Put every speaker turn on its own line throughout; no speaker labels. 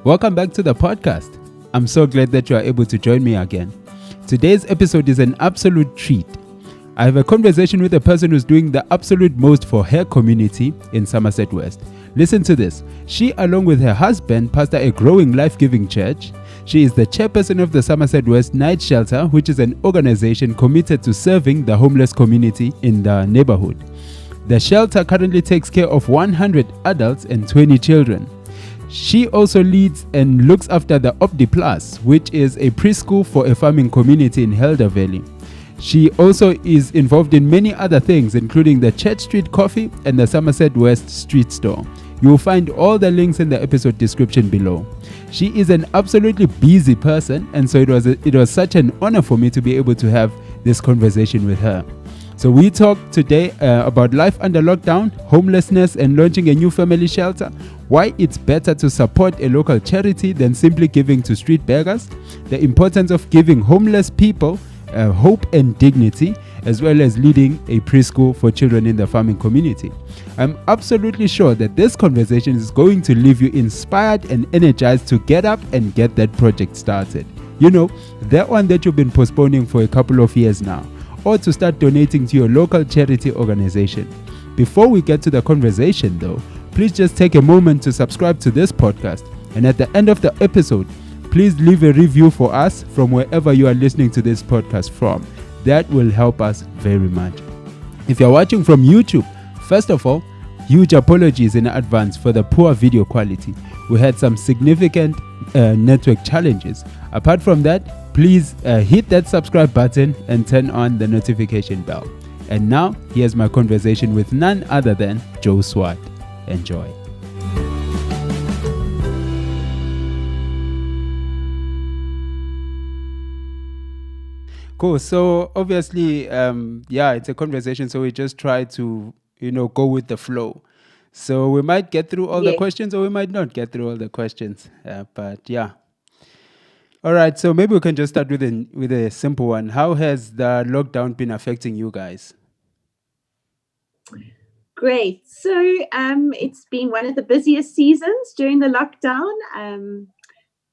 Welcome back to the podcast. I'm so glad that you are able to join me again. Today's episode is an absolute treat. I have a conversation with a person who's doing the absolute most for her community in Somerset West. Listen to this. She, along with her husband, pastor a growing life-giving church. She is the chairperson of the Somerset West Night Shelter, which is an organization committed to serving the homeless community in the neighborhood. The shelter currently takes care of 100 adults and 20 children. She also leads and looks after the Op Die Plaas, which is a preschool for a farming community in Heldervalley. She also is involved in many other things, including the Church Street Coffee and the Somerset West Street Store. You will find all the links in the episode description below. She is an absolutely busy person, and so it was such an honor for me to be able to have this conversation with her. So we talk today about life under lockdown, homelessness, and launching a new family shelter, why it's better to support a local charity than simply giving to street beggars, the importance of giving homeless people hope and dignity, as well as leading a preschool for children in the farming community. I'm absolutely sure that this conversation is going to leave you inspired and energized to get up and get that project started. You know, that one that you've been postponing for a couple of years now, or to start donating to your local charity organization. Before we get to the conversation though, please just take a moment to subscribe to this podcast, and at the end of the episode, please leave a review for us from wherever you are listening to this podcast from. That will help us very much. If you're watching from YouTube, first of all, huge apologies in advance for the poor video quality. We had some significant network challenges. Apart from that, please hit that subscribe button and turn on the notification bell. And now, here's my conversation with none other than Jo Swart. Enjoy. Cool. So obviously, it's a conversation. So we just try to, go with the flow. So we might get through all the questions, or we might not get through all the questions. But yeah. All right. So maybe we can just start with a simple one. How has the lockdown been affecting you guys?
Great. So it's been one of the busiest seasons during the lockdown.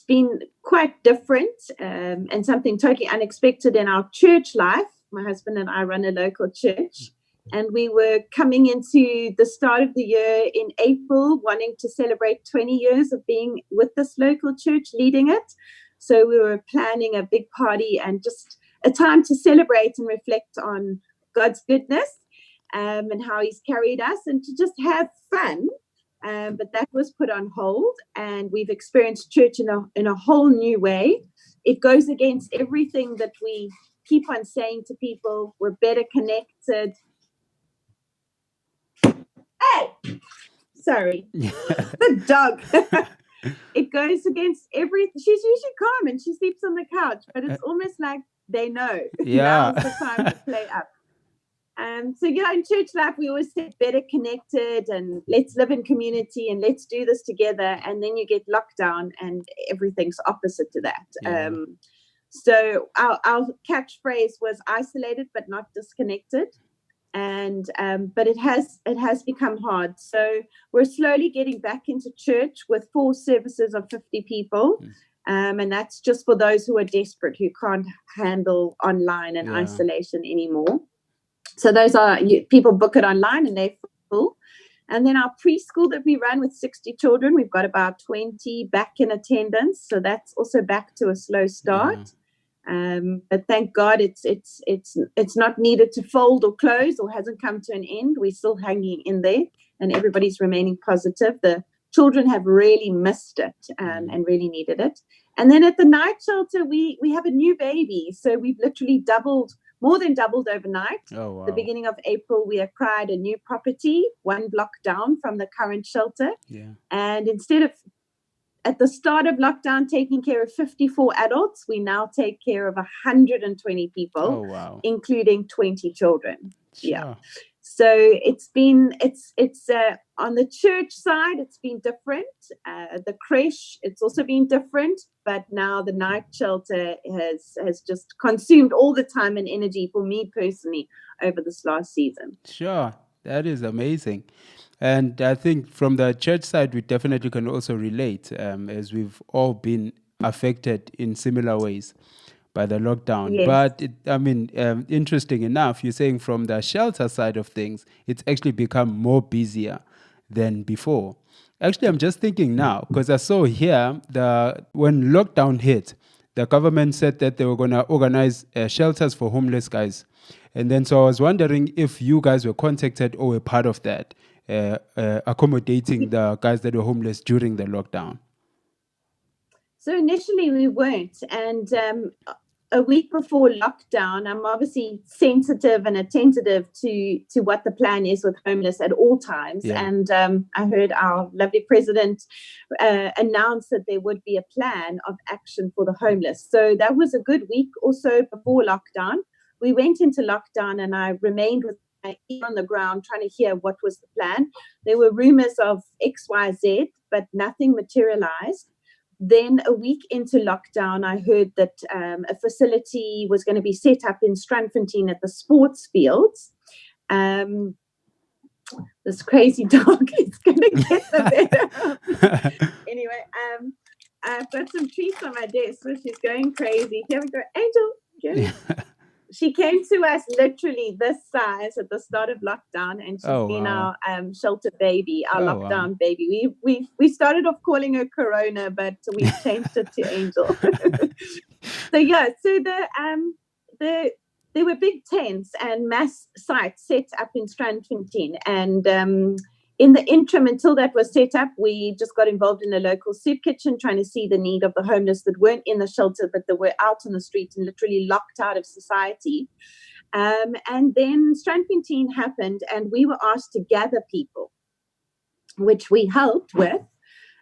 Been quite different and something totally unexpected in our church life. My husband and I run a local church, and we were coming into the start of the year in April, wanting to celebrate 20 years of being with this local church, leading it. So we were planning a big party and just a time to celebrate and reflect on God's goodness and how he's carried us, and to just have fun. But that was put on hold, and we've experienced church in a whole new way. It goes against everything that we keep on saying to people. We're better connected. Hey, sorry, the dog. It goes against everything. She's usually calm and she sleeps on the couch, but it's almost like they know.
Yeah,
now's the time to play up. So in church life, we always say better connected and let's live in community and let's do this together. And then you get lockdown and everything's opposite to that.
Yeah.
So our catchphrase was isolated but not disconnected. And but it has become hard. So we're slowly getting back into church with 4 services of 50 people. And that's just for those who are desperate, who can't handle online and isolation anymore. So those are, people book it online and they're full. And then our preschool that we run with 60 children, we've got about 20 back in attendance. So that's also back to a slow start. But thank God it's not needed to fold or close or hasn't come to an end. We're still hanging in there and everybody's remaining positive. The children have really missed it and really needed it. And then at the night shelter, we have a new baby. So we've literally more than doubled overnight.
Oh, wow.
The beginning of April, we acquired a new property 1 block down from the current shelter.
Yeah.
And instead of, at the start of lockdown, taking care of 54 adults, we now take care of 120 people, including 20 children.
Sure.
Yeah. So it's on the church side, it's been different. The creche, it's also been different. But now the night shelter has just consumed all the time and energy for me personally over this last season.
Sure. That is amazing. And I think from the church side, we definitely can also relate, as we've all been affected in similar ways by the lockdown.
Yes.
But interesting enough, you're saying from the shelter side of things, it's actually become more busier than before. Actually, I'm just thinking now, because I saw here when lockdown hit, the government said that they were going to organize shelters for homeless guys. And then so I was wondering if you guys were contacted or were part of that, accommodating the guys that were homeless during the lockdown.
So initially we weren't. And a week before lockdown, I'm obviously sensitive and attentive to what the plan is with homeless at all times.
Yeah.
And I heard our lovely president announce that there would be a plan of action for the homeless. So that was a good week or so before lockdown. We went into lockdown and I remained with my ear on the ground trying to hear what was the plan. There were rumors of X, Y, Z, but nothing materialized. Then a week into lockdown, I heard that a facility was going to be set up in Strandfontein at the sports fields. This crazy dog is going to get the better. Anyway, I've got some treats on my desk, so she's going crazy. Here we go. Angel. She came to us literally this size at the start of lockdown, and she's been our shelter baby, our lockdown baby. We started off calling her Corona, but we changed it to Angel. So there were big tents and mass sites set up in Strandfontein, and in the interim, until that was set up, we just got involved in a local soup kitchen, trying to see the need of the homeless that weren't in the shelter, but that were out on the street and literally locked out of society. And then Strandfontein happened, and we were asked to gather people, which we helped with.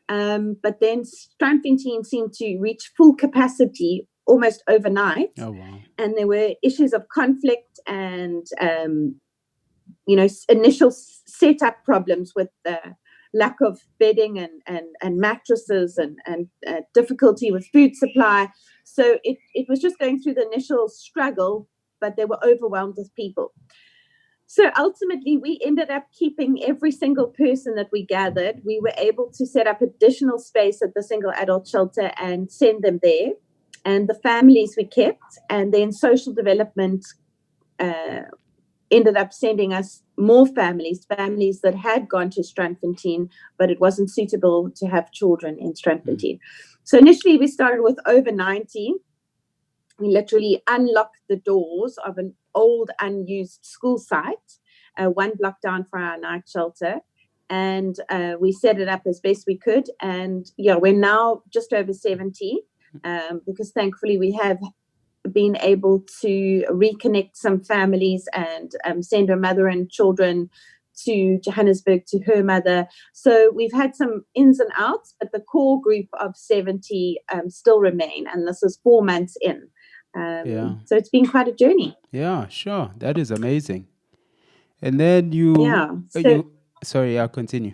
But then Strandfontein seemed to reach full capacity almost overnight.
Oh, wow. And
there were issues of conflict and initial setup problems with the lack of bedding and mattresses and difficulty with food supply. So it was just going through the initial struggle, but they were overwhelmed with people. So ultimately, we ended up keeping every single person that we gathered. We were able to set up additional space at the single adult shelter and send them there. And the families we kept, and then social development ended up sending us more families that had gone to Strandfontein, but it wasn't suitable to have children in Strandfontein. So initially we started with over 90. We literally unlocked the doors of an old unused school site, one block down from our night shelter, and we set it up as best we could. And we're now just over 70, because thankfully we have been able to reconnect some families and send her mother and children to Johannesburg to her mother. So we've had some ins and outs, but the core group of 70 still remain, and this is 4 months in. So it's been quite a journey.
Yeah, sure. That is amazing. And then sorry, I'll continue.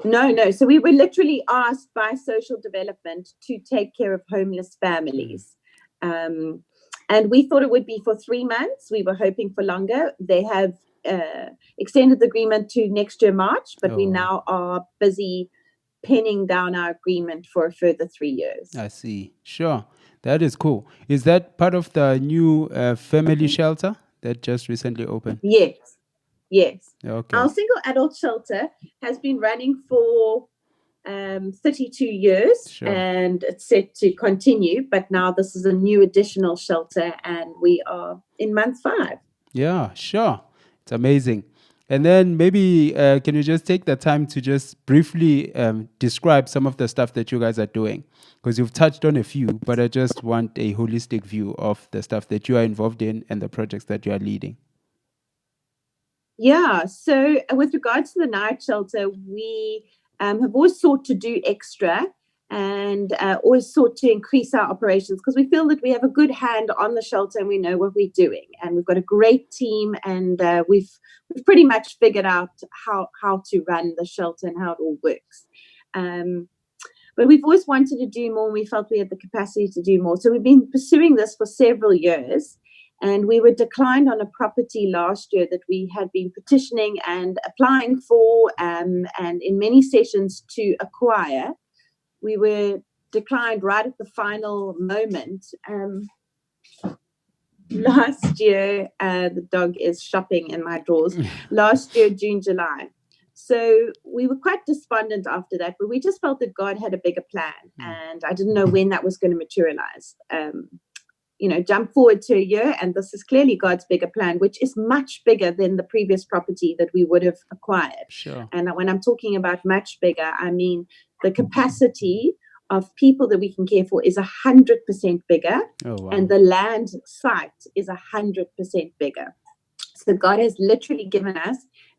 No. So we were literally asked by social development to take care of homeless families. And we thought it would be for 3 months. We were hoping for longer. They have extended the agreement to next year, March, but we now are busy penning down our agreement for a further 3 years.
I see. Sure. That is cool. Is that part of the new family shelter that just recently opened?
Yes.
Okay.
Our single adult shelter has been running for 32 years, sure, and it's set to continue, but now this is a new additional shelter and we are in month 5.
Yeah, sure. It's amazing. And then maybe can you just take the time to just briefly describe some of the stuff that you guys are doing? Because you've touched on a few, but I just want a holistic view of the stuff that you are involved in and the projects that you are leading.
Yeah, so with regards to the night shelter, we have always sought to do extra and always sought to increase our operations, because we feel that we have a good hand on the shelter and we know what we're doing, and we've got a great team, and we've pretty much figured out how to run the shelter and how it all works. But we've always wanted to do more, and we felt we had the capacity to do more. So we've been pursuing this for several years. And we were declined on a property last year that we had been petitioning and applying for, and in many sessions to acquire. We were declined right at the final moment. Last year, the dog is shopping in my drawers. Last year, June, July. So we were quite despondent after that, but we just felt that God had a bigger plan, and I didn't know when that was going to materialize. Jump forward to a year, and this is clearly God's bigger plan, which is much bigger than the previous property that we would have acquired.
Sure.
And when I'm talking about much bigger, I mean the capacity of people that we can care for is 100% bigger, and the land site is 100% bigger. So God has literally given us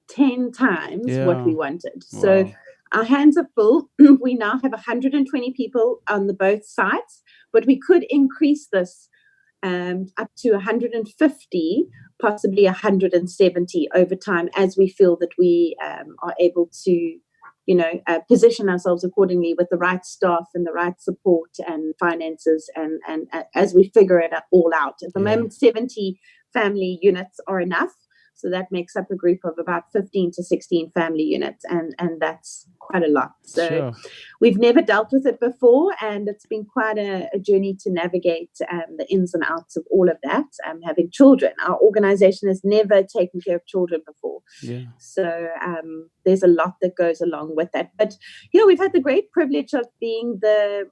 10 times what we wanted. Wow. So our hands are full. We now have 120 people on the both sites, but we could increase this up to 150, possibly 170 over time, as we feel that we are able to, position ourselves accordingly with the right staff and the right support and finances, and as we figure it all out. At the moment, 70 family units are enough. So that makes up a group of about 15 to 16 family units, and that's quite a lot. So we've never dealt with it before, and it's been quite a journey to navigate the ins and outs of all of that. Having children, our organization has never taken care of children before. So there's a lot that goes along with that. But we've had the great privilege of being the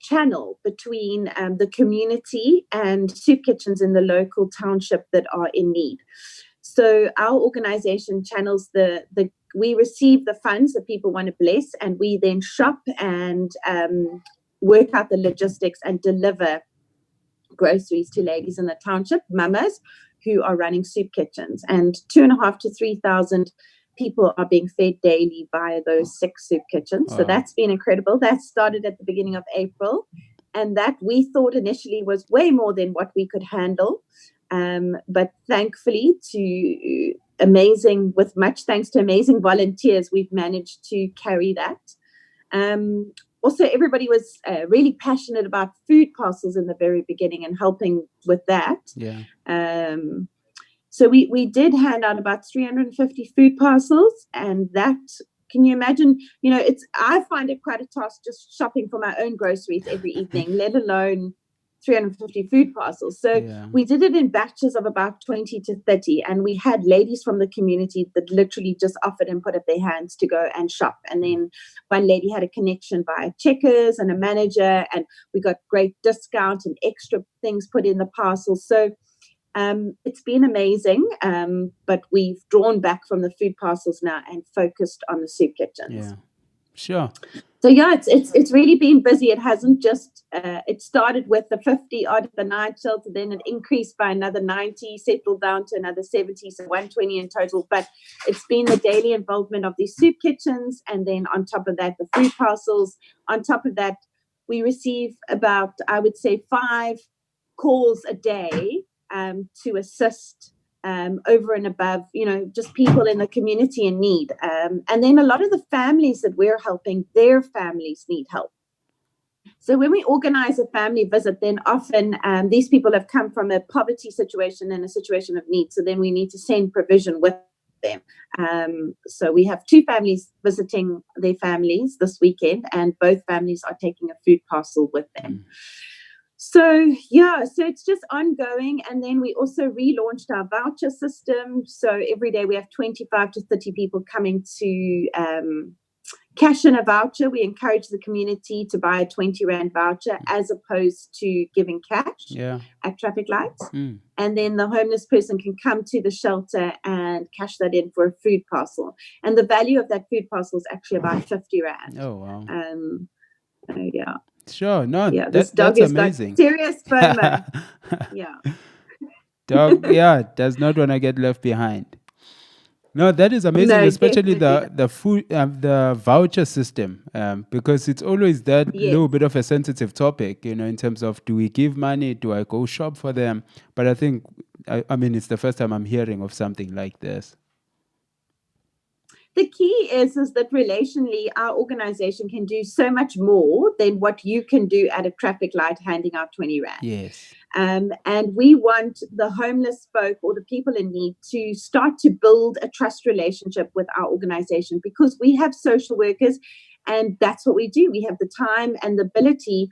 channel between the community and soup kitchens in the local township that are in need. So our organization channels we receive the funds that people want to bless, and we then shop and work out the logistics and deliver groceries to ladies in the township, mamas who are running soup kitchens, and 2,500 to 3,000 people are being fed daily via those 6 soup kitchens. Wow. So that's been incredible. That started at the beginning of April, and that we thought initially was way more than what we could handle. But thankfully, with much thanks to amazing volunteers, we've managed to carry that. Also, everybody was really passionate about food parcels in the very beginning and helping with that. So we did hand out about 350 food parcels, and that, can you imagine, I find it quite a task just shopping for my own groceries every evening, let alone 350 food parcels. So we did it in batches of about 20 to 30, and we had ladies from the community that literally just offered and put up their hands to go and shop. And then one lady had a connection via Checkers and a manager, and we got great discount and extra things put in the parcel. So it's been amazing, but we've drawn back from the food parcels now and focused on the soup kitchens.
Sure.
So it's really been busy. It hasn't just it started with the 50 odd at the night shelter, then it increased by another 90, settled down to another 70, so 120 in total. But it's been the daily involvement of these soup kitchens, and then on top of that, the food parcels. On top of that, we receive about, I would say, 5 calls a day to assist over and above, just people in the community in need. And then a lot of the families that we're helping, their families need help. So when we organize a family visit, then often these people have come from a poverty situation and a situation of need. So then we need to send provision with them. So we have 2 families visiting their families this weekend, and both families are taking a food parcel with them. So it's just ongoing. And then we also relaunched our voucher system. So every day we have 25 to 30 people coming to cash in a voucher. We encourage the community to buy a 20 Rand voucher as opposed to giving cash at traffic lights. And then the homeless person can come to the shelter and cash that in for a food parcel. And the value of that food parcel is actually about 50 Rand.
Oh, wow.
Sure.
No,
this dog
that's
is
amazing.
Serious FOMO.
Dog, does not want to get left behind. No, that is amazing, especially the food, the voucher system, because it's always that little bit of a sensitive topic, in terms of, do we give money? Do I go shop for them? But I think, I mean, it's the first time I'm hearing of something like this.
the key is that relationally, our organization can do so much more than what you can do at a traffic light handing out 20 Rand.
Yes.
And we want the homeless folk or the people in need to start to build a trust relationship with our organization, because we have social workers and that's what we do. We have the time and the ability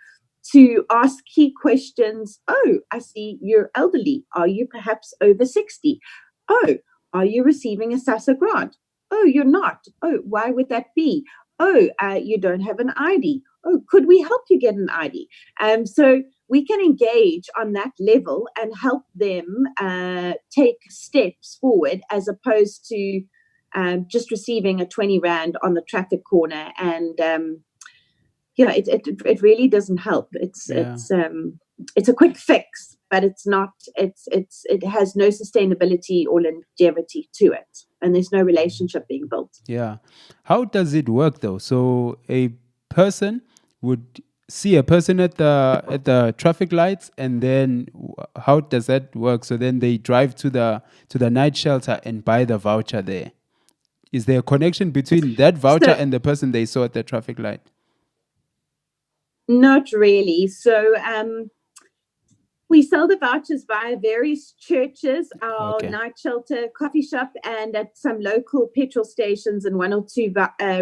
to ask key questions. Oh, I see you're elderly. Are you perhaps over 60? Oh, are you receiving a SASSA grant? Oh, you're not. Oh, why would that be? Oh, you don't have an ID. Oh, could we help you get an ID? So we can engage on that level and help them take steps forward, as opposed to just receiving a 20 Rand on the traffic corner. And it really doesn't help. It's a quick fix, but it's not. It has no sustainability or longevity to it, and there's no relationship being built.
Yeah. How does it work though? So a person would see a person at the traffic lights, and then how does that work? So then they drive to the night shelter and buy the voucher there. Is there a connection between that voucher and the person they saw at the traffic light?
Not really. So we sell the vouchers via various churches, our night shelter, coffee shop, and at some local petrol stations and one or two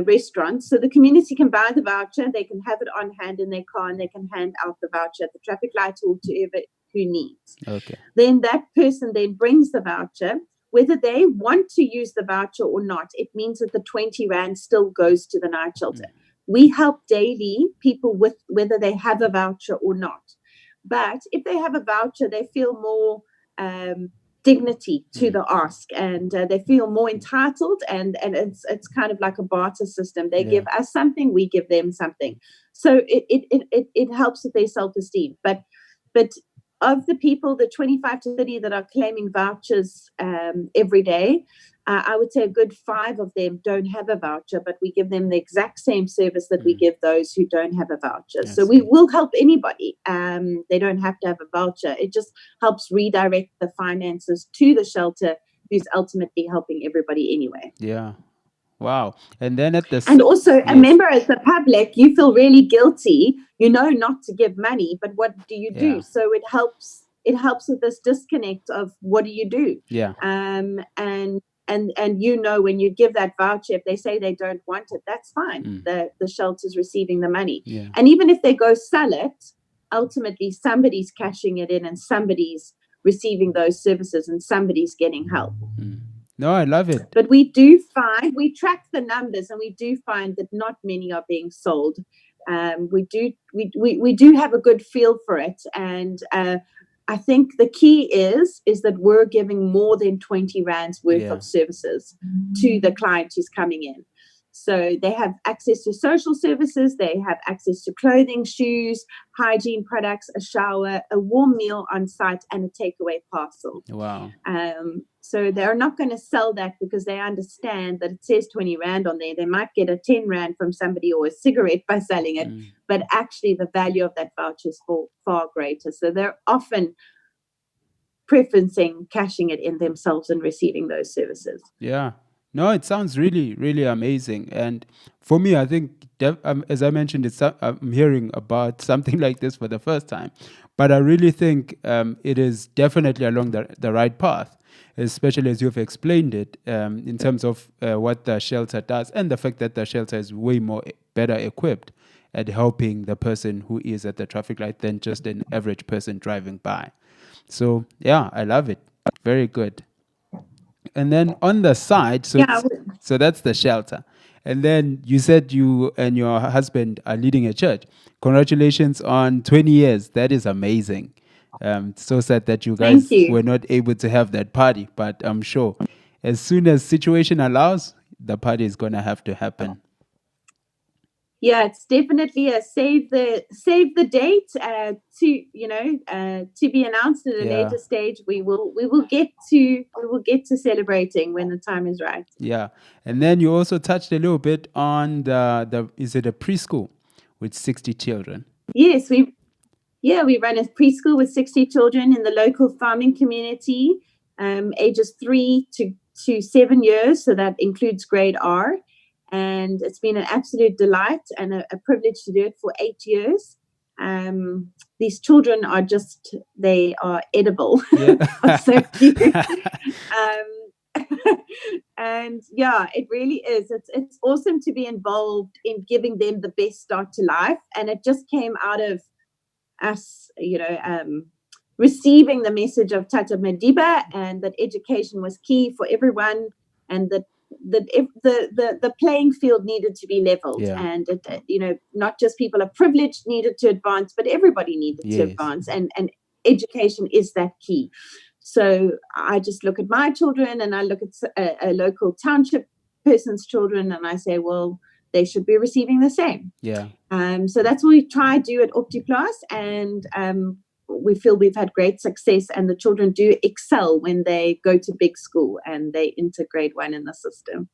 restaurants. So the community can buy the voucher, they can have it on hand in their car, and they can hand out the voucher at the traffic light or to whoever who needs.
Okay.
Then that person then brings the voucher. Whether they want to use the voucher or not, it means that the 20 Rand still goes to the night shelter. We help daily people with whether they have a voucher or not. But if they have a voucher, they feel more dignity to the ask, and they feel more entitled, and it's kind of like a barter system. They give us something, we give them something. So it helps with their self-esteem. But of the people, the 25 to 30 that are claiming vouchers every day, I would say a good 5 of them don't have a voucher, but we give them the exact same service that we give those who don't have a voucher. So we will help anybody. They don't have to have a voucher. It just helps redirect the finances to the shelter, who's ultimately helping everybody anyway.
Yeah. Wow. And then
and also, remember, as the public, you feel really guilty, not to give money, but what do you do? So it helps with this disconnect of what do you do?
Yeah.
And when you give that voucher, if they say they don't want it, that's fine. The shelter's receiving the money.
Yeah.
And even if they go sell it, ultimately somebody's cashing it in and somebody's receiving those services and somebody's getting help.
No, I love it.
But we track the numbers, and we do find that not many are being sold. We do have a good feel for it. And I think the key is that we're giving more than 20 Rand's worth of services to the client who's coming in. So they have access to social services, they have access to clothing, shoes, hygiene products, a shower, a warm meal on site, and a takeaway parcel.
Wow.
So they're not going to sell that because they understand that it says 20 Rand on there. They might get a 10 Rand from somebody or a cigarette by selling it, but actually the value of that voucher is far greater. So they're often preferencing cashing it in themselves and receiving those services.
Yeah. No, it sounds really, really amazing. And for me, I think, as I mentioned, I'm hearing about something like this for the first time. But I really think it is definitely along the right path, especially as you've explained it, in terms of what the shelter does and the fact that the shelter is way better equipped at helping the person who is at the traffic light than just an average person driving by. So, yeah, I love it. Very good. And then on the side, so that's the shelter. And then you said you and your husband are leading a church. Congratulations on 20 years. That is amazing. So sad that you guys were not able to have that party, but I'm sure as soon as situation allows, the party is going to have to happen.
Yeah, it's definitely a save the date to be announced at a later stage. We will get to celebrating when the time is right.
Yeah, and then you also touched a little bit on is it a preschool with 60 children?
Yes, we run a preschool with 60 children in the local farming community, ages 3 to to 7 years, so that includes grade R. And it's been an absolute delight and a privilege to do it for 8 years. These children are they are edible.
Yeah.
So cute. And yeah, it really is. It's awesome to be involved in giving them the best start to life. And it just came out of us, receiving the message of Tata Madiba, and that education was key for everyone, and that the playing field needed to be leveled, and not just people of privilege needed to advance, but everybody needed to advance, and education is that key. So I just look at my children, and I look at a local township person's children, and I say, well, they should be receiving the same. So that's what we try to do at Op Die Plaas, and we feel we've had great success, and the children do excel when they go to big school and they integrate one in the system.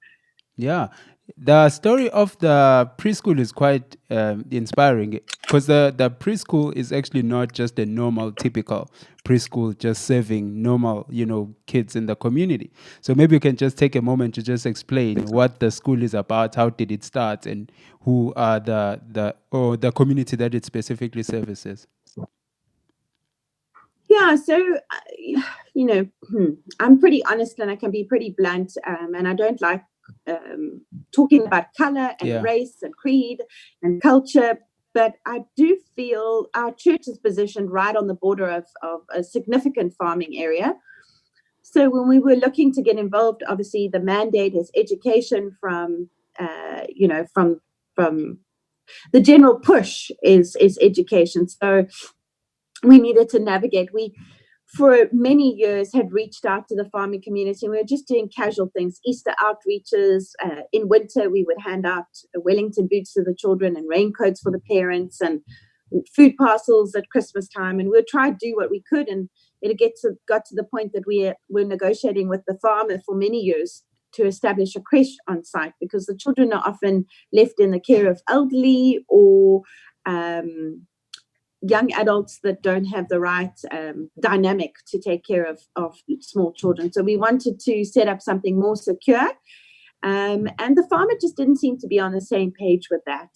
Yeah, the story of the preschool is quite inspiring, because the preschool is actually not just a normal, typical preschool, just serving normal, kids in the community. So maybe you can just take a moment to just explain what the school is about, how did it start, and who are the community that it specifically services.
Yeah, so, I'm pretty honest, and I can be pretty blunt, and I don't like talking about color and race and creed and culture, but I do feel our church is positioned right on the border of a significant farming area. So when we were looking to get involved, obviously the mandate is education from the general push is education. So we needed to navigate. We, for many years, had reached out to the farming community. We were just doing casual things, Easter outreaches. In winter, we would hand out Wellington boots to the children and raincoats for the parents, and food parcels at Christmas time. And we would try to do what we could. And it got to the point that we were negotiating with the farmer for many years to establish a creche on site, because the children are often left in the care of elderly or young adults that don't have the right dynamic to take care of small children. So we wanted to set up something more secure. And the farmer just didn't seem to be on the same page with that.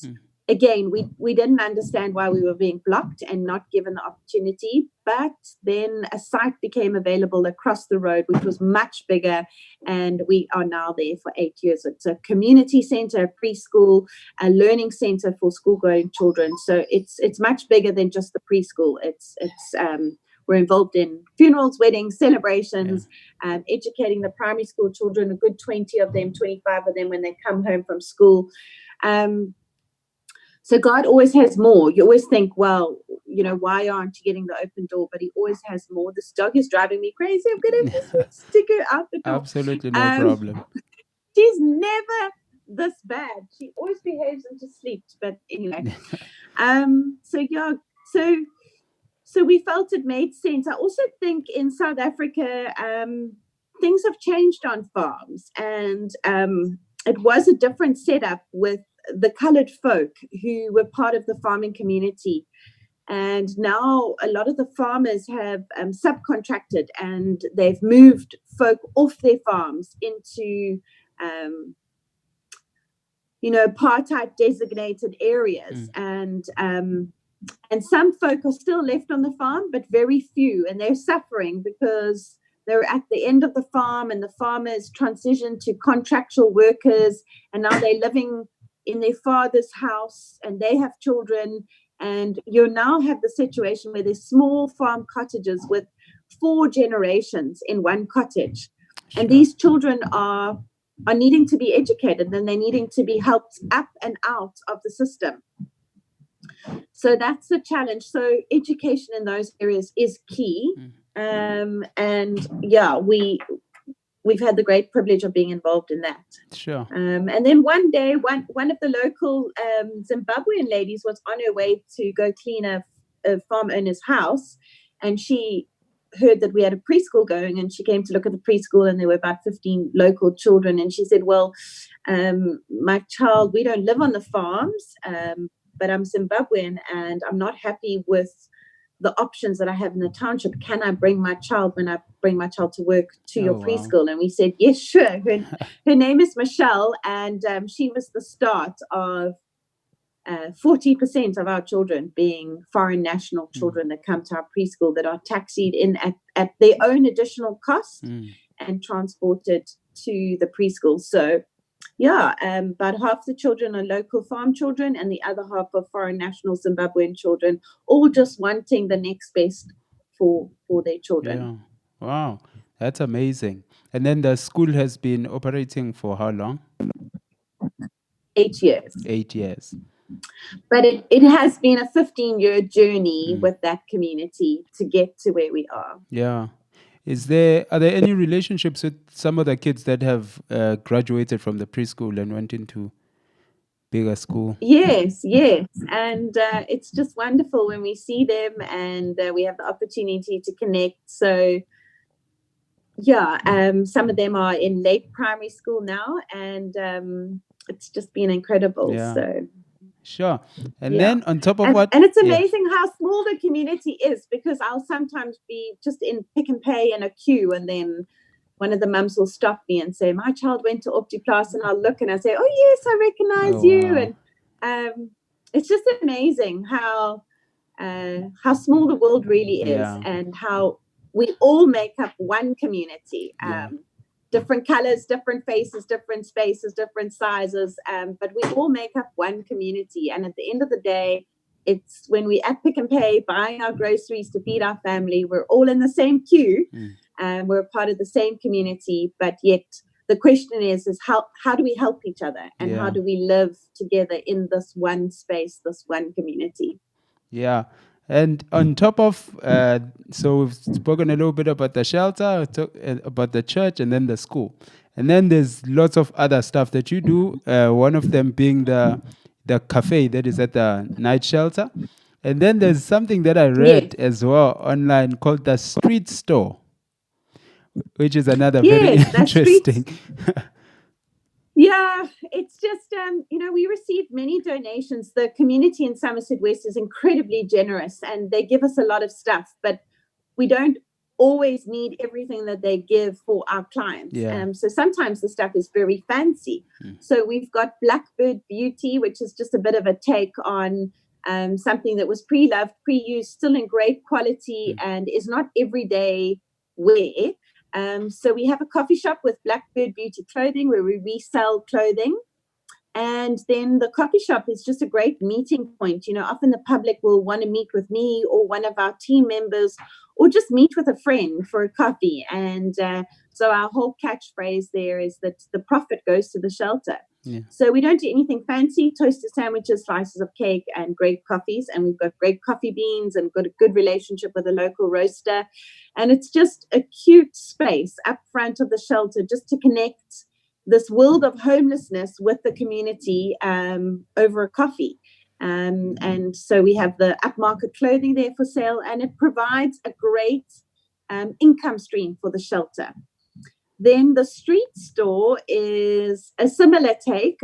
Again, we didn't understand why we were being blocked and not given the opportunity. But then a site became available across the road, which was much bigger. And we are now there for 8 years. It's a community center, a preschool, a learning center for school-going children. So it's much bigger than just the preschool. We're involved in funerals, weddings, celebrations, educating the primary school children, a good 20 of them, 25 of them when they come home from school. So God always has more. You always think, well, why aren't you getting the open door? But he always has more. This dog is driving me crazy. I'm going to stick her out the door.
Absolutely no problem.
She's never this bad. She always behaves and just sleeps. But anyway, so we felt it made sense. I also think in South Africa, things have changed on farms, and it was a different setup with the colored folk who were part of the farming community. And now a lot of the farmers have subcontracted, and they've moved folk off their farms into, apartheid designated areas. And some folk are still left on the farm, but very few, and they're suffering because they're at the end of the farm, and the farmers transitioned to contractual workers, and now they're living in their father's house, and they have children. And you now have the situation where there's small farm cottages with 4 generations in one cottage. Sure. And these children are needing to be educated, and they're needing to be helped up and out of the system. So that's the challenge. So education in those areas is key. We've had the great privilege of being involved in that.
Sure.
And then one day, one of the local Zimbabwean ladies was on her way to go clean a farm owner's house, and she heard that we had a preschool going, and she came to look at the preschool, and there were about 15 local children. And she said, well, my child, we don't live on the farms, but I'm Zimbabwean, and I'm not happy with the options that I have in the township. Can I bring my child when I bring my child to work to your preschool? And we said, yes, sure. Her name is Michelle, and she was the start of 40% of our children being foreign national children that come to our preschool that are taxied in at their own additional cost and transported to the preschool. So yeah, about half the children are local farm children and the other half are foreign national Zimbabwean children, all just wanting the next best for their children.
Yeah. Wow, that's amazing. And then the school has been operating for how long?
8 years.
8 years.
But it has been a 15-year journey with that community to get to where we are.
Yeah. Are there any relationships with some of the kids that have graduated from the preschool and went into bigger school?
Yes. And it's just wonderful when we see them and we have the opportunity to connect. So yeah, some of them are in late primary school now, and it's just been incredible.
Yeah.
So
sure. And then on top of
and it's amazing how small the community is, because I'll sometimes be just in Pick and Pay in a queue, and then one of the mums will stop me and say, my child went to Op Die Plaas, and I'll look and I say, oh yes, I recognize you.
Wow.
And it's just amazing how small the world really is, and how we all make up one community. Different colors, different faces, different spaces, different sizes, but we all make up one community. And at the end of the day, it's when we at Pick and Pay buying our groceries to feed our family, we're all in the same queue, and we're part of the same community. But yet the question is how do we help each other, and how do we live together in this one space, this one community?
Yeah. And on top of, so we've spoken a little bit about the shelter, about the church, and then the school. And then there's lots of other stuff that you do, one of them being the cafe that is at the night shelter. And then there's something that I read as well online called the street store, which is another very interesting.
Yeah, it's just, we receive many donations. The community in Somerset West is incredibly generous, and they give us a lot of stuff, but we don't always need everything that they give for our clients. So sometimes the stuff is very fancy. So we've got Blackbird Beauty, which is just a bit of a take on something that was pre-loved, pre-used, still in great quality, and is not everyday wear. So we have a coffee shop with Blackbird Beauty Clothing where we resell clothing. And then the coffee shop is just a great meeting point. Often the public will want to meet with me or one of our team members, or just meet with a friend for a coffee. And so our whole catchphrase there is that the profit goes to the shelter. So we don't do anything fancy, toasted sandwiches, slices of cake, and great coffees. And we've got great coffee beans and got a good relationship with a local roaster. And it's just a cute space up front of the shelter just to connect this world of homelessness with the community over a coffee. And so we have the upmarket clothing there for sale, and it provides a great income stream for the shelter. Then the street store is a similar take,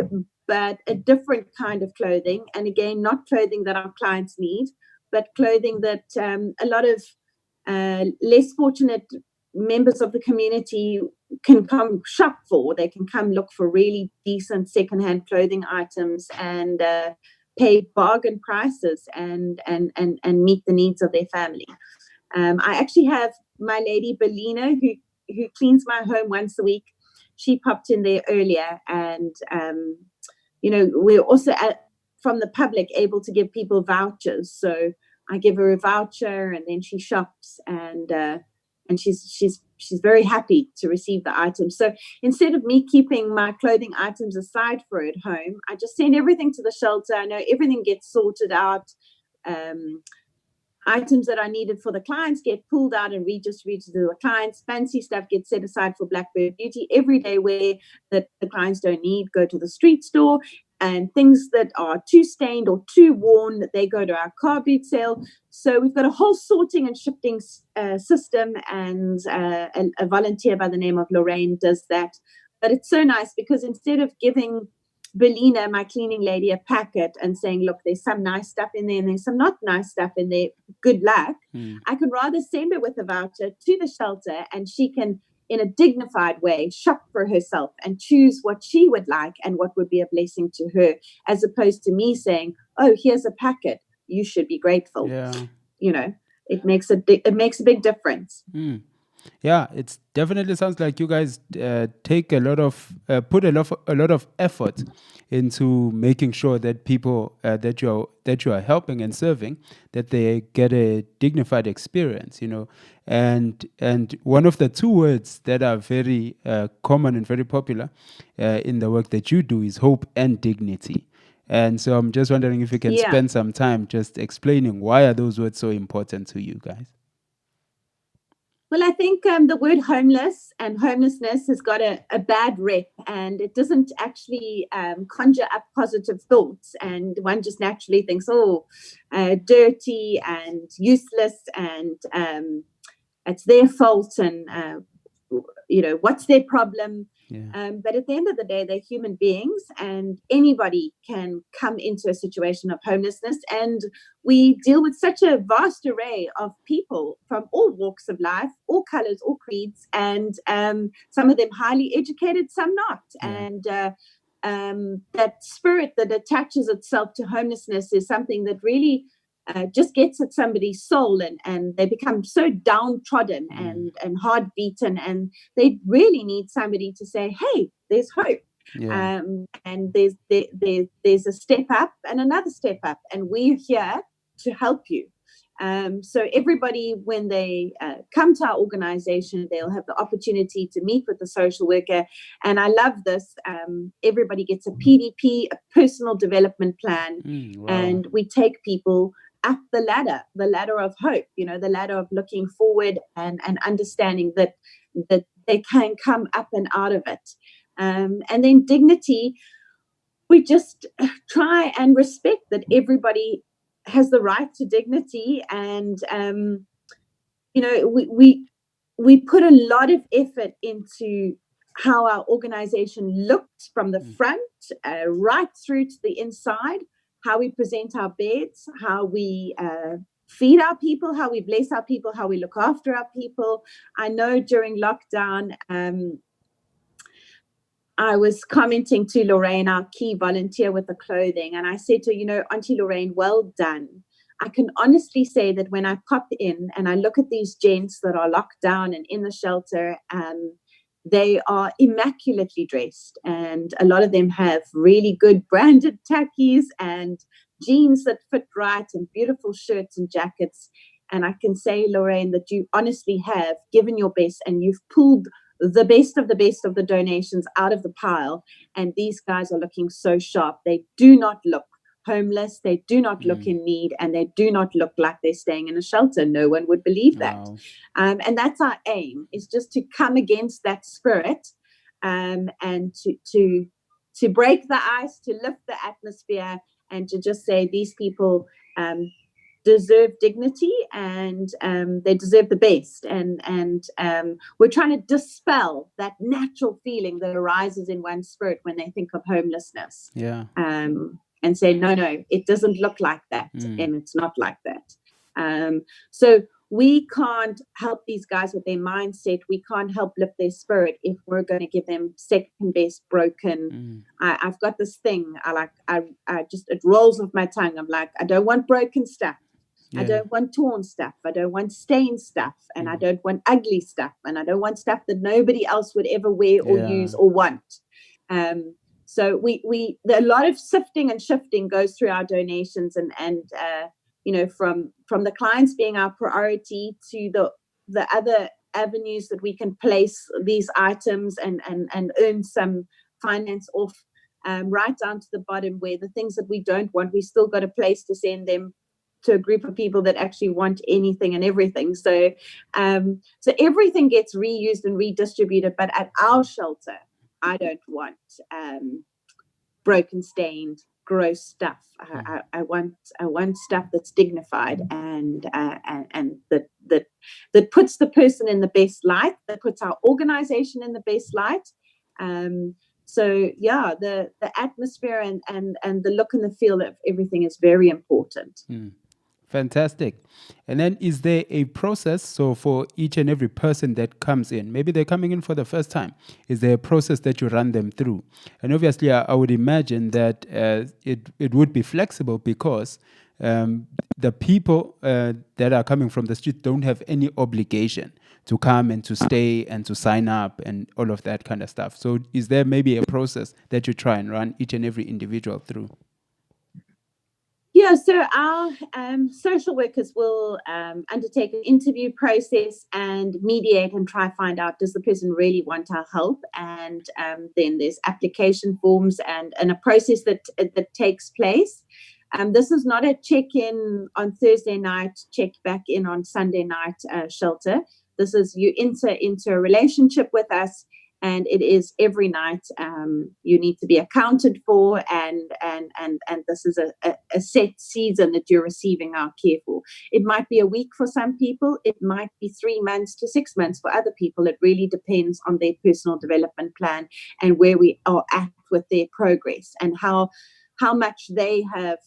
but a different kind of clothing. And again, not clothing that our clients need, but clothing that a lot of less fortunate members of the community can come shop for. They can come look for really decent secondhand clothing items and pay bargain prices and meet the needs of their family. I actually have my lady Belina who cleans my home once a week. She popped in there earlier, and we're also from the public able to give people vouchers. So I give her a voucher, and then she shops, and she's very happy to receive the items. So instead of me keeping my clothing items aside for her at home, I just send everything to the shelter. I know everything gets sorted out. Items that are needed for the clients get pulled out and redistributed to the clients. Fancy stuff gets set aside for Blackbird Beauty. Everyday wear that the clients don't need go to the street store. And things that are too stained or too worn, they go to our car boot sale. So we've got a whole sorting and shifting system, and a volunteer by the name of Lorraine does that. But it's so nice because instead of giving Belina, my cleaning lady, a packet and saying, look, there's some nice stuff in there and there's some not nice stuff in there, good luck. I could rather send her with a voucher to the shelter, and she can, in a dignified way, shop for herself and choose what she would like and what would be a blessing to her, as opposed to me saying, oh, here's a packet, you should be grateful. You know, it makes a big difference.
Yeah, it definitely sounds like you guys take a lot of put a lot of effort into making sure that people that you are helping and serving, that they get a dignified experience, you know. And one of the two words that are very common and very popular in the work that you do is hope and dignity. And so I'm just wondering if you can spend some time just explaining why are those words so important to you guys.
Well, I think the word homeless and homelessness has got a bad rep, and it doesn't actually conjure up positive thoughts. And one just naturally thinks, oh, dirty and useless, and it's their fault, and, you know, what's their problem? But at the end of the day, they're human beings, and anybody can come into a situation of homelessness. And we deal with such a vast array of people from all walks of life, all colors, all creeds, and some of them highly educated, some not. And that spirit that attaches itself to homelessness is something that really just gets at somebody's soul, and they become so downtrodden and hard beaten, and they really need somebody to say, hey, there's hope. And there's a step up and another step up, and we're here to help you. So everybody, when they come to our organization, they'll have the opportunity to meet with the social worker. And I love this. Everybody gets a PDP, a personal development plan, and we take people up the ladder of hope, you know, the ladder of looking forward and understanding that they can come up and out of it. And then dignity, we just try and respect that everybody has the right to dignity. And, you know, we put a lot of effort into how our organization looks from the front right through to the inside, how we present our beds, how we feed our people, how we bless our people, how we look after our people. I know during lockdown, I was commenting to Lorraine, our key volunteer with the clothing, and I said to her, you know, Auntie Lorraine, well done. I can honestly say that when I pop in and I look at these gents that are locked down and in the shelter, they are immaculately dressed, and a lot of them have really good branded tackies and jeans that fit right and beautiful shirts and jackets. And I can say, Lorraine, that you honestly have given your best, and you've pulled the best of the donations out of the pile. And these guys are looking so sharp. They do not look homeless. They do not look in need, and they do not look like they're staying in a shelter. No one would believe that. Wow. And that's our aim, is just to come against that spirit, and to break the ice, to lift the atmosphere, and to just say these people deserve dignity, and they deserve the best. And we're trying to dispel that natural feeling that arises in one's spirit when they think of homelessness. And say, no, it doesn't look like that, and it's not like that. So we can't help these guys with their mindset. We can't help lift their spirit if we're going to give them second best broken. I've got this thing. I just, it rolls off my tongue. I'm like, I don't want broken stuff. I don't want torn stuff. I don't want stained stuff, and I don't want ugly stuff, and I don't want stuff that nobody else would ever wear or use or want. So a lot of sifting and shifting goes through our donations, and you know, from the clients being our priority to the other avenues that we can place these items and earn some finance off, right down to the bottom where the things that we don't want, we still got a place to send them to a group of people that actually want anything and everything. So everything gets reused and redistributed, but at our shelter, I don't want broken, stained, gross stuff. I want stuff that's dignified and that puts the person in the best light, that puts our organization in the best light, So yeah, the atmosphere and the look and the feel of everything is very important.
Fantastic. And then is there a process? So for each and every person that comes in, maybe they're coming in for the first time, is there a process that you run them through? And obviously, I would imagine that it would be flexible because the people that are coming from the street don't have any obligation to come and to stay and to sign up and all of that kind of stuff. So is there maybe a process that you try and run each and every individual through?
Yeah, so our social workers will undertake an interview process and mediate and try to find out, does the person really want our help? And then there's application forms and a process that takes place. This is not a check-in on Thursday night, check back in on Sunday night shelter. This is you enter into a relationship with us, and it is every night. You need to be accounted for, and this is a set season that you're receiving our care for. It might be a week for some people. It might be 3 months to 6 months for other people. It really depends on their personal development plan and where we are at with their progress and how much they have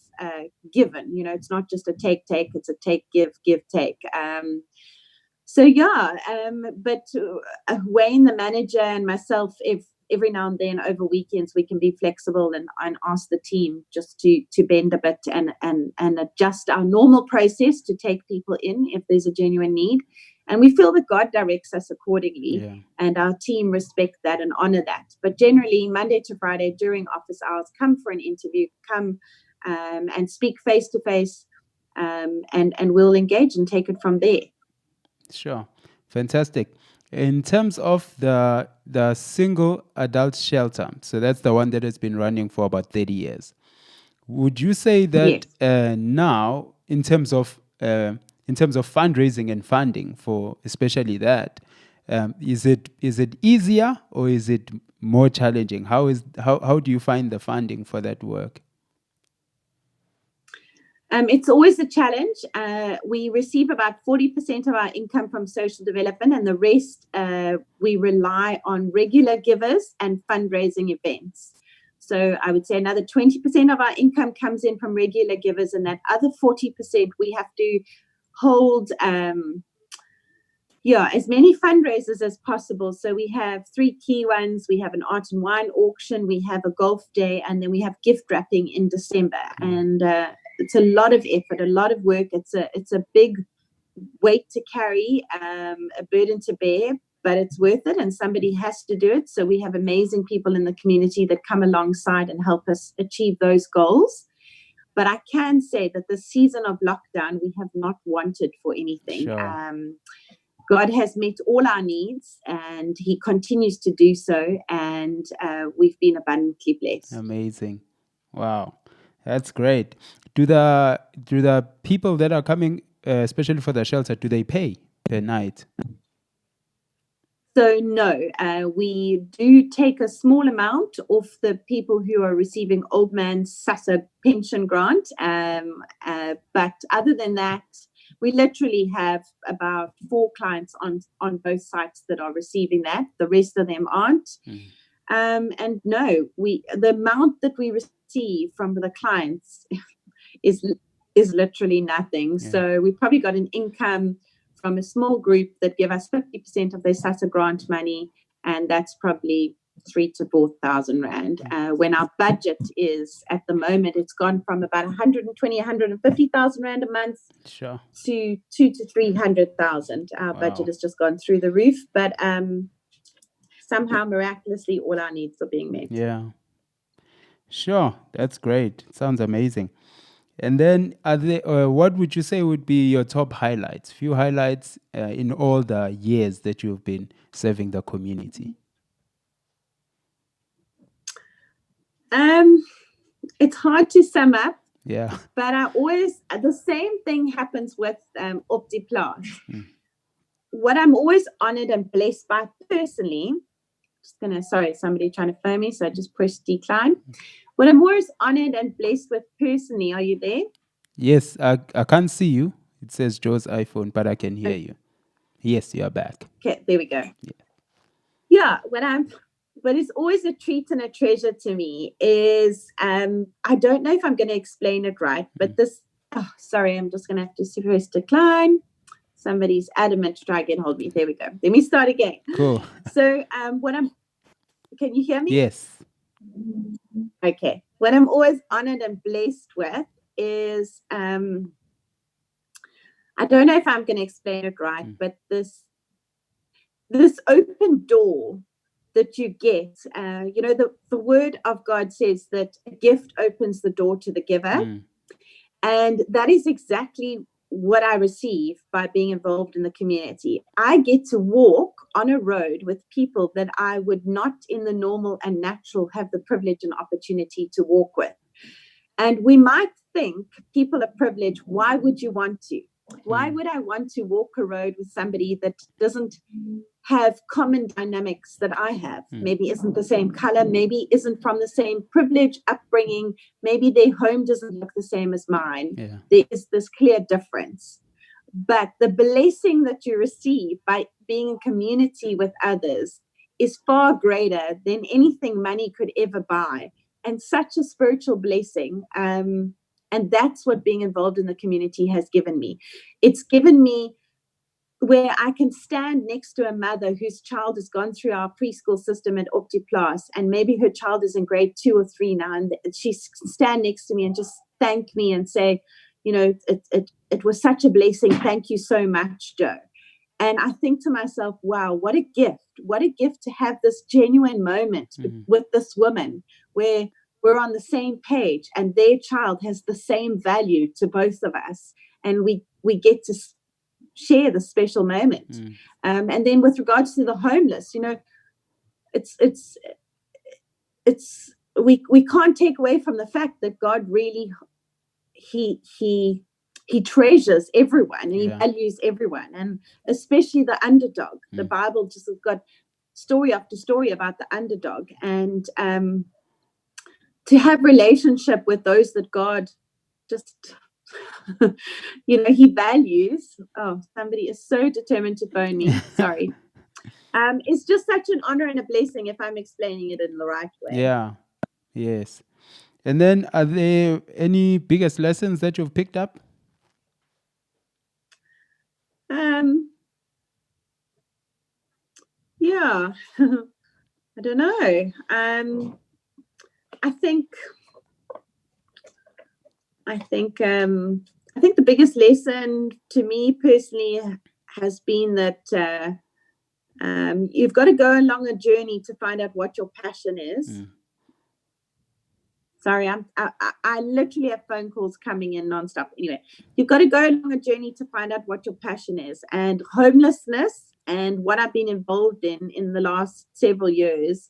given. You know, it's not just a take, it's a take, give, take. So yeah, but Wayne, the manager, and myself, if every now and then over weekends we can be flexible and ask the team just to bend a bit and adjust our normal process to take people in if there's a genuine need. And we feel that God directs us accordingly, and our team respect that and honor that. But generally, Monday to Friday during office hours, come for an interview, come and speak face to face, and we'll engage and take it from there.
Sure. Fantastic. In terms of the single adult shelter, so that's the one that has been running for about 30 years. Would you say that now, in terms of fundraising and funding for especially that, is it easier or is it more challenging? How do you find the funding for that work?
It's always a challenge. We receive about 40% of our income from social development, and the rest we rely on regular givers and fundraising events. So I would say another 20% of our income comes in from regular givers, and that other 40% we have to hold as many fundraisers as possible. So we have 3 key ones. We have an art and wine auction, we have a golf day, and then we have gift wrapping in December. And it's a lot of effort, a lot of work. It's a big weight to carry, a burden to bear, but it's worth it, and somebody has to do it. So we have amazing people in the community that come alongside and help us achieve those goals. But I can say that the season of lockdown, we have not wanted for anything. Sure. God has met all our needs, and He continues to do so, and we've been abundantly blessed.
Amazing. Wow. That's great. Do the people that are coming, especially for the shelter, do they pay per night?
So no, we do take a small amount off the people who are receiving Old Man SASSA pension grant. But other than that, we literally have about 4 clients on both sites that are receiving that. The rest of them aren't. And no, the amount that we receive from the clients is literally nothing. Yeah. So we've probably got an income from a small group that give us 50% of their SASSA grant money, and that's probably 3,000 to 4,000 rand. When our budget is at the moment, it's gone from about 120,000, 150,000 rand a month, sure, to 200,000 to 300,000. Our budget has just gone through the roof, but somehow miraculously all our needs are being met.
Yeah, sure, that's great. Sounds amazing. And then, what would you say would be your top highlights? Few highlights in all the years that you've been serving the community.
It's hard to sum up.
Yeah.
But the same thing happens with Op Die Plaas. What I'm always honored and blessed by personally, somebody trying to phone me, so I just press decline. What I'm always honored and blessed with personally, are you there?
Yes, I can't see you. It says Joe's iPhone, but I can hear you. Yes, you are back.
Okay, there we go. Yeah, what but it's always a treat and a treasure to me is, I don't know if I'm going to explain it right, but this, sorry, I'm just going to have to first decline. Somebody's adamant to try and get hold of me. There we go. Let me start again.
Cool.
So can you hear me?
Yes.
Okay. What I'm always honored and blessed with is, I don't know if I'm going to explain it right, but this open door that you get, the word of God says that a gift opens the door to the giver. And that is exactly what I receive by being involved in the community. I get to walk on a road with people that I would not in the normal and natural have the privilege and opportunity to walk with. And we might think people are privileged. Why would you want to? Why would I want to walk a road with somebody that doesn't have common dynamics that I have? Maybe isn't the same color, maybe isn't from the same privilege upbringing, maybe their home doesn't look the same as mine. There is this clear difference. But the blessing that you receive by being in community with others is far greater than anything money could ever buy, and such a spiritual blessing. And that's what being involved in the community has given me. It's given me where I can stand next to a mother whose child has gone through our preschool system at Op Die Plaas, and maybe her child is in grade 2 or 3 now, and she stand next to me and just thank me and say, it was such a blessing. Thank you so much, Jo. And I think to myself, wow, what a gift to have this genuine moment with this woman where we're on the same page and their child has the same value to both of us. And we get to share the special moment. And then with regards to the homeless, we can't take away from the fact that God really, he treasures everyone, and he values everyone, and especially the underdog. The Bible just has got story after story about the underdog, and to have relationship with those that God just he values. Oh, somebody is so determined to phone me. Sorry. It's just such an honor and a blessing if I'm explaining it in the right way.
Yeah. Yes. And then, are there any biggest lessons that you've picked up?
Yeah. I don't know. I think the biggest lesson to me personally has been that you've got to go along a journey to find out what your passion is. Sorry, I literally have phone calls coming in nonstop. Anyway, you've got to go along a journey to find out what your passion is. And homelessness and what I've been involved in the last several years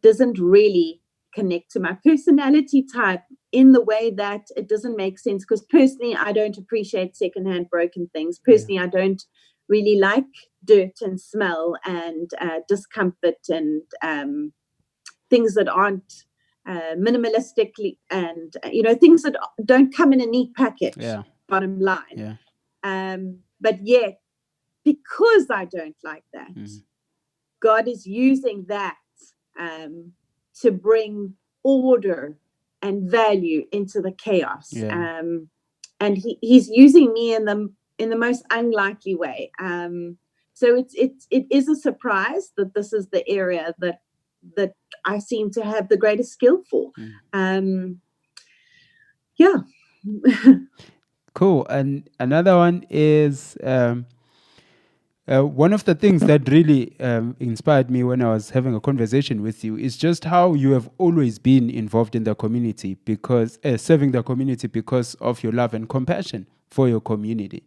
doesn't really connect to my personality type in the way that it doesn't make sense, because personally I don't appreciate secondhand broken things. Personally, I don't really like dirt and smell and discomfort and things that aren't minimalistically and things that don't come in a neat package. Bottom line. But yet, because I don't like that, God is using that to bring order and value into the chaos. And he's using me in the most unlikely way. So it is a surprise that this is the area that I seem to have the greatest skill for.
Cool. And another one is one of the things that really inspired me when I was having a conversation with you is just how you have always been involved in the community, because serving the community because of your love and compassion for your community.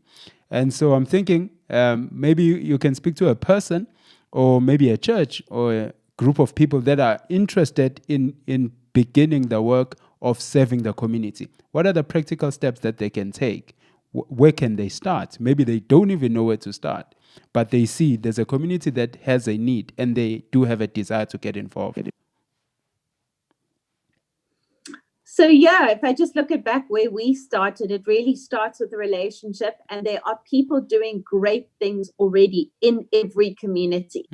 And so I'm thinking maybe you can speak to a person or maybe a church or a group of people that are interested in beginning the work of serving the community. What are the practical steps that they can take? Where can they start? Maybe they don't even know where to start, but they see there's a community that has a need and they do have a desire to get involved.
So if I just look at back where we started, it really starts with a relationship, and there are people doing great things already in every community.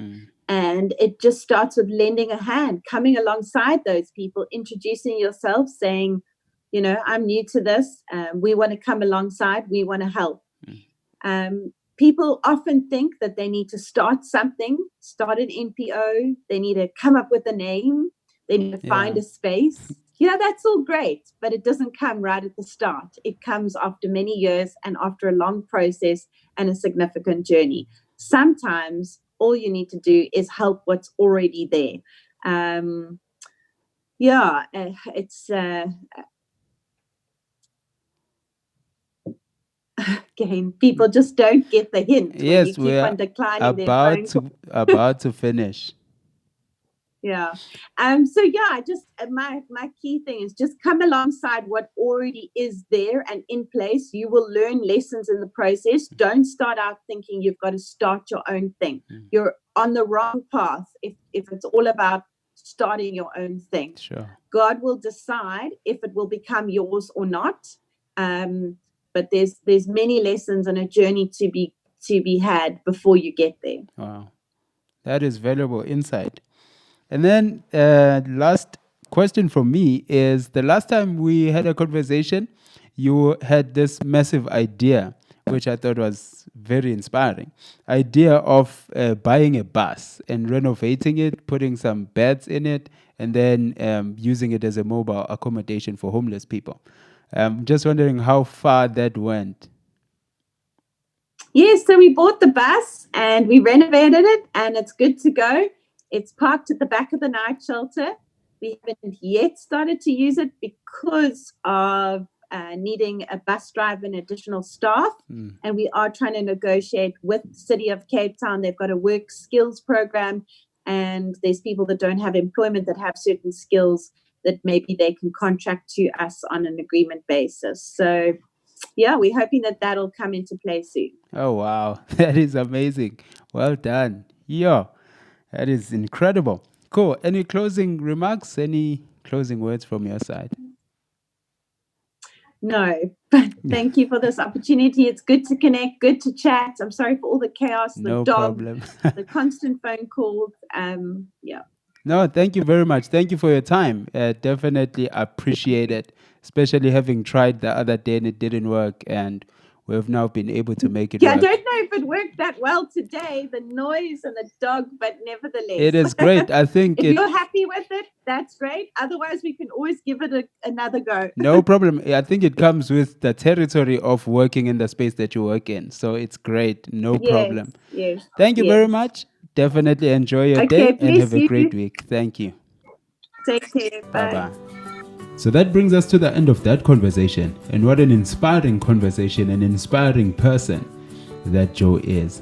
And it just starts with lending a hand, coming alongside those people, introducing yourself, saying, I'm new to this. We want to come alongside. We want to help. People often think that they need to start something, start an NPO. They need to come up with a name. They need to find a space. That's all great, but it doesn't come right at the start. It comes after many years and after a long process and a significant journey. Sometimes all you need to do is help what's already there. It's again, people just don't get the hint.
Yes, we're about to finish.
Yeah. My key thing is just come alongside what already is there and in place. You will learn lessons in the process. Don't start out thinking you've got to start your own thing. You're on the wrong path if it's all about starting your own thing.
Sure.
God will decide if it will become yours or not. But there's many lessons and a journey to be had before you get there.
Wow. That is valuable insight. And then last question from me is, the last time we had a conversation, you had this massive idea, which I thought was very inspiring. Idea of buying a bus and renovating it, putting some beds in it, and then using it as a mobile accommodation for homeless people. Just wondering how far that went.
Yes, so we bought the bus and we renovated it and it's good to go. It's parked at the back of the night shelter. We haven't yet started to use it because of needing a bus driver and additional staff. And we are trying to negotiate with the City of Cape Town. They've got a work skills program and there's people that don't have employment that have certain skills that maybe they can contract to us on an agreement basis. So, we're hoping that that'll come into play soon.
Oh, wow. That is amazing. Well done. That is incredible. Cool. Any closing remarks? Any closing words from your side?
No, but thank you for this opportunity. It's good to connect, good to chat. I'm sorry for all the chaos, the dog, the constant phone calls.
No, thank you very much. Thank you for your time. Definitely appreciate it, especially having tried the other day and it didn't work, and we've now been able to make it work.
I don't know if it worked that well today, the noise and the dog, but nevertheless.
It is great. I think
if you're happy with it, that's great. Otherwise, we can always give it another go.
No problem. I think it comes with the territory of working in the space that you work in. So it's great. No problem.
Yes.
Thank you very much. Definitely enjoy your day and have a great week. Thank you.
Take care. Bye.
Bye-bye. So that brings us to the end of that conversation. And what an inspiring conversation, an inspiring person that Jo is.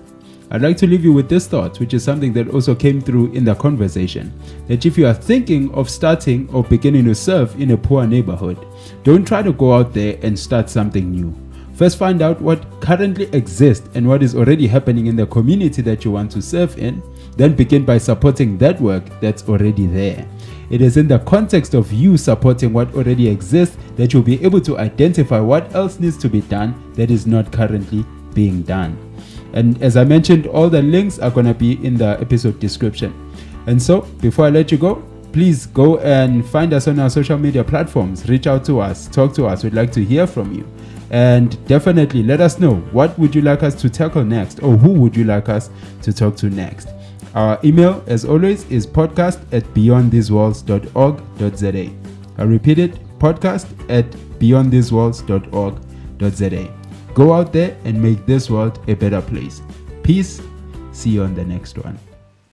I'd like to leave you with this thought, which is something that also came through in the conversation, that if you are thinking of starting or beginning to serve in a poor neighborhood, don't try to go out there and start something new. First, find out what currently exists and what is already happening in the community that you want to serve in. Then begin by supporting that work that's already there. It is in the context of you supporting what already exists that you'll be able to identify what else needs to be done that is not currently being done. And as I mentioned, all the links are going to be in the episode description. And so, before I let you go, please go and find us on our social media platforms. Reach out to us, talk to us. We'd like to hear from you. And definitely let us know, what would you like us to tackle next, or who would you like us to talk to next. Our email, as always, is podcast@beyondthisewalls.org.za. I repeat it, podcast@beyondthisewalls.org.za. Go out there and make this world a better place. Peace. See you on the next one.